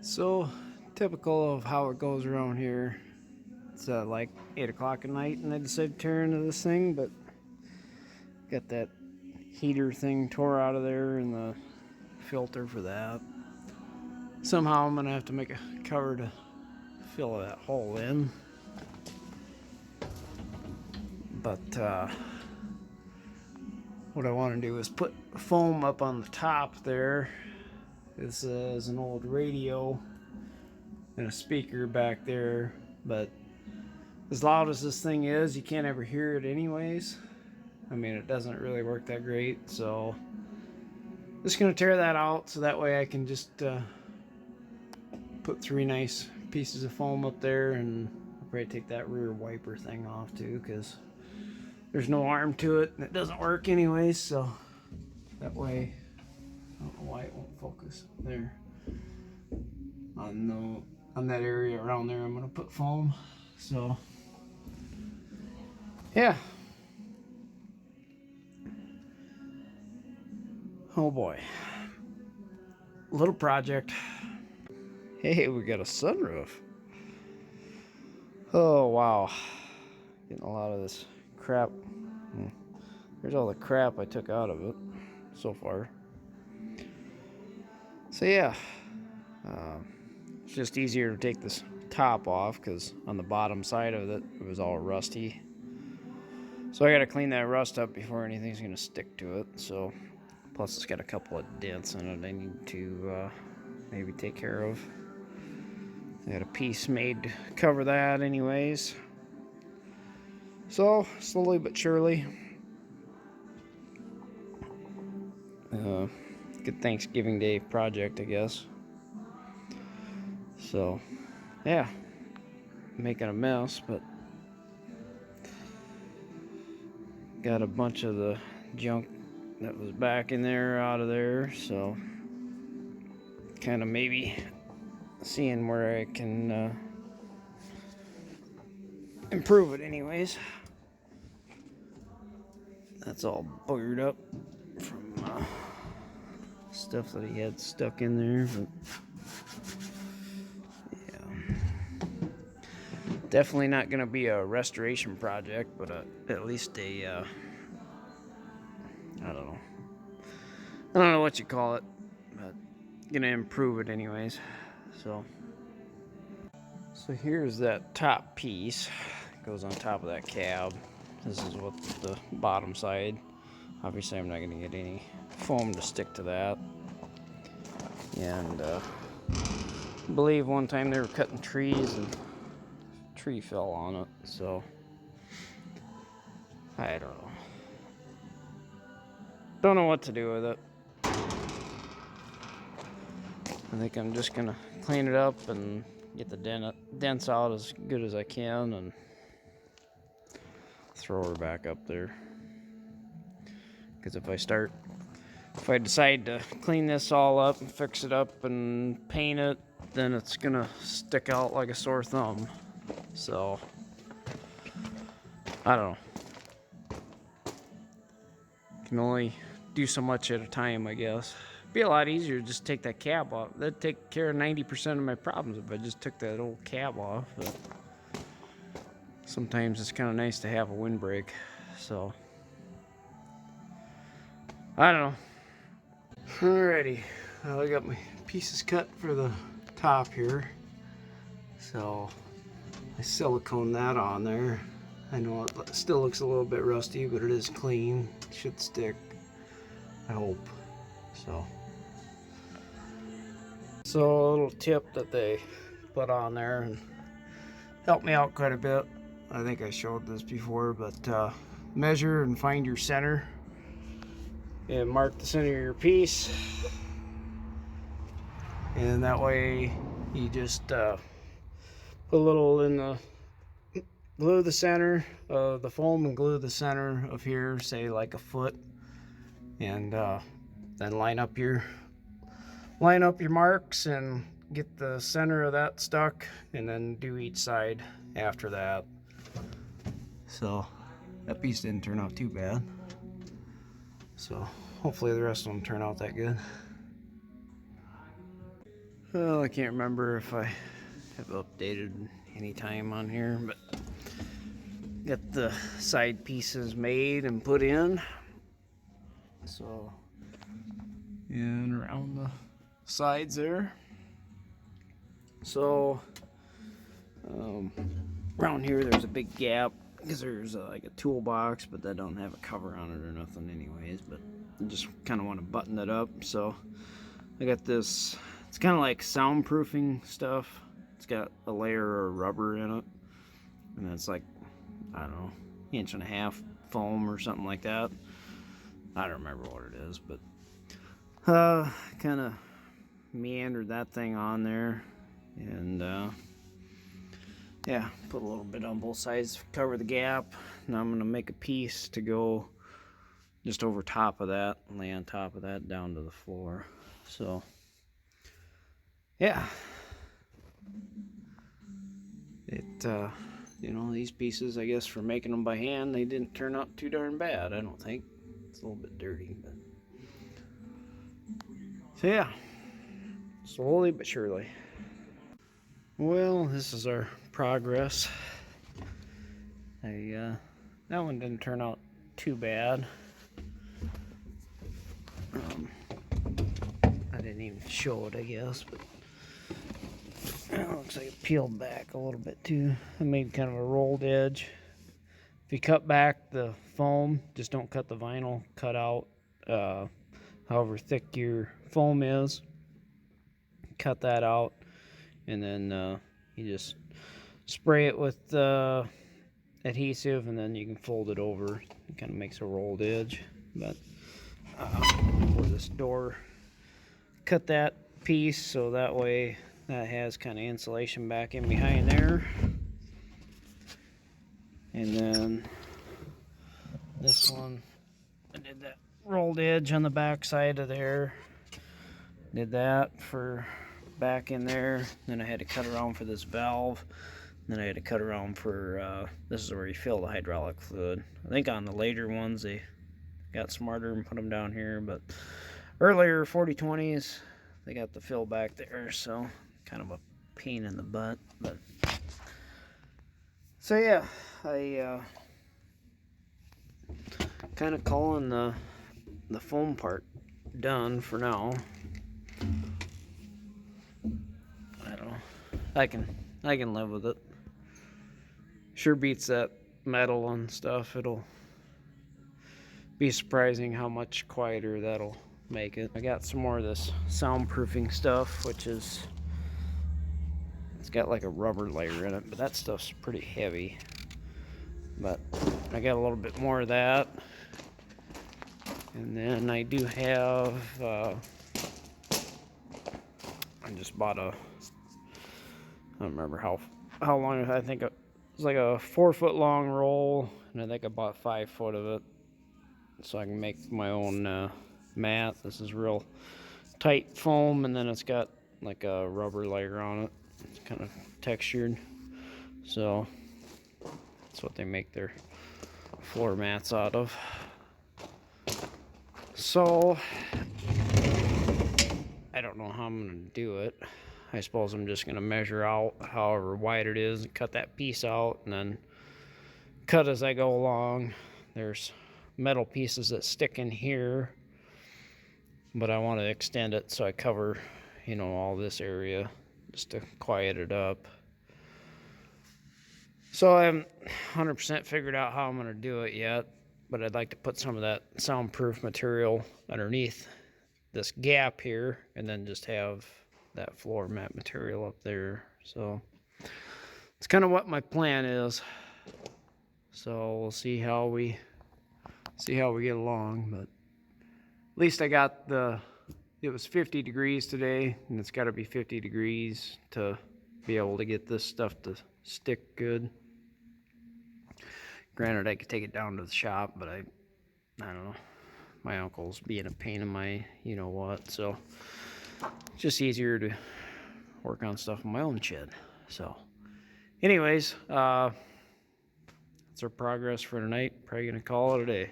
So, typical of how it goes around here. It's like 8 o'clock at night, and I decided to tear into this thing, but got that heater thing tore out of there and the filter for that. Somehow I'm going to have to make a cover to fill that hole in. But what I want to do is put foam up on the top there. This is an old radio and a speaker back there, but as loud as this thing is, you can't ever hear it anyways. I mean, it doesn't really work that great, so just gonna tear that out so that way I can just put 3 nice pieces of foam up there, and I'll probably take that rear wiper thing off too, because there's no arm to it and it doesn't work anyways. So that way, I don't know why it won't focus there. On that area around there, I'm gonna put foam. So yeah. Oh boy. Little project. Hey, we got a sunroof. Oh wow. Getting a lot of this crap. There's all the crap I took out of it so far. So yeah. It's just easier to take this top off because on the bottom side of it, it was all rusty. So I gotta clean that rust up before anything's gonna stick to it. So plus it's got a couple of dents in it I need to maybe take care of. I got a piece made to cover that anyways. So slowly but surely. Good Thanksgiving Day project, I guess. So yeah, making a mess, but got a bunch of the junk that was back in there out of there, so kind of maybe seeing where I can improve it anyways. That's all boogered up from stuff that he had stuck in there, but yeah, definitely not going to be a restoration project, but at least a I don't know what you call it, but gonna improve it anyways. So here's that top piece. Goes on top of that cab. This is what the bottom side. Obviously I'm not gonna get any foam to stick to that. And I believe one time they were cutting trees and a tree fell on it, so I don't know. Don't know what to do with it. I think I'm just gonna clean it up and get the dents out as good as I can and throw her back up there. Because if I decide to clean this all up and fix it up and paint it, then it's gonna stick out like a sore thumb. So I don't know. Can only do so much at a time, I guess. Be a lot easier to just take that cab off. That'd take care of 90% of my problems if I just took that old cab off. But sometimes it's kind of nice to have a windbreak. So I don't know. Alrighty, well, I got my pieces cut for the top here. So I silicone that on there. I know it still looks a little bit rusty, but it is clean. It should stick, I hope. So a little tip that they put on there and helped me out quite a bit. I think I showed this before, but measure and find your center and mark the center of your piece, and that way you just put a little in the glue the center of the foam and glue the center of here, say like a foot, and then line up your marks and get the center of that stuck, and then do each side after that. So that piece didn't turn out too bad, so hopefully the rest of them turn out that good. Well, I can't remember if I have updated any time on here, but got the side pieces made and put in. So, and around the sides there. So, around here there's a big gap because there's like a toolbox, but that don't have a cover on it or nothing anyways, but I just kind of want to button it up. So I got this, it's kind of like soundproofing stuff. It's got a layer of rubber in it, and it's like, I don't know, 1.5 inch foam or something like that. I don't remember what it is, but kind of meandered that thing on there, and yeah, put a little bit on both sides, cover the gap. Now I'm gonna make a piece to go just over top of that, lay on top of that down to the floor. So yeah, it you know, these pieces, I guess for making them by hand, they didn't turn out too darn bad, I don't think. It's a little bit dirty, but so yeah, slowly but surely. Well, this is our progress. That one didn't turn out too bad. I didn't even show it, I guess, but it looks like it peeled back a little bit too. I made kind of a rolled edge. If you cut back the foam, just don't cut the vinyl, cut out however thick your foam is. Cut that out, and then you just spray it with adhesive, and then you can fold it over. It kind of makes a rolled edge. But for this door, cut that piece so that way that has kind of insulation back in behind there. And then this one, I did that rolled edge on the back side of there. Did that for back in there. Then I had to cut around for this valve. Then I had to cut around for, this is where you fill the hydraulic fluid. I think on the later ones they got smarter and put them down here, but earlier 4020s, they got the fill back there, so kind of a pain in the butt. But so yeah, I kind of calling the foam part done for now. I don't know. I can live with it. Sure beats that metal and stuff. It'll be surprising how much quieter that'll make it. I got some more of this soundproofing stuff, which is, it's got like a rubber layer in it, but that stuff's pretty heavy. But I got a little bit more of that. And then I do have, I just bought a, I don't remember how long, I think it was like a 4-foot long roll, and I think I bought 5 foot of it, so I can make my own mat. This is real tight foam, and then it's got like a rubber layer on it. It's kind of textured, so that's what they make their floor mats out of. So I don't know how I'm gonna do it. I suppose I'm just gonna measure out however wide it is and cut that piece out, and then cut as I go along. There's metal pieces that stick in here, but I want to extend it so I cover, you know, all this area just to quiet it up. So I haven't 100% figured out how I'm gonna do it yet, but I'd like to put some of that soundproof material underneath this gap here, and then just have that floor mat material up there. So it's kind of what my plan is. So we'll see how we get along, but at least I got it was 50 degrees today, and it's got to be 50 degrees to be able to get this stuff to stick good. Granted, I could take it down to the shop, but I don't know. My uncle's being a pain in my you-know-what, so it's just easier to work on stuff in my own shed. So anyways, that's our progress for tonight. Probably gonna call it a day.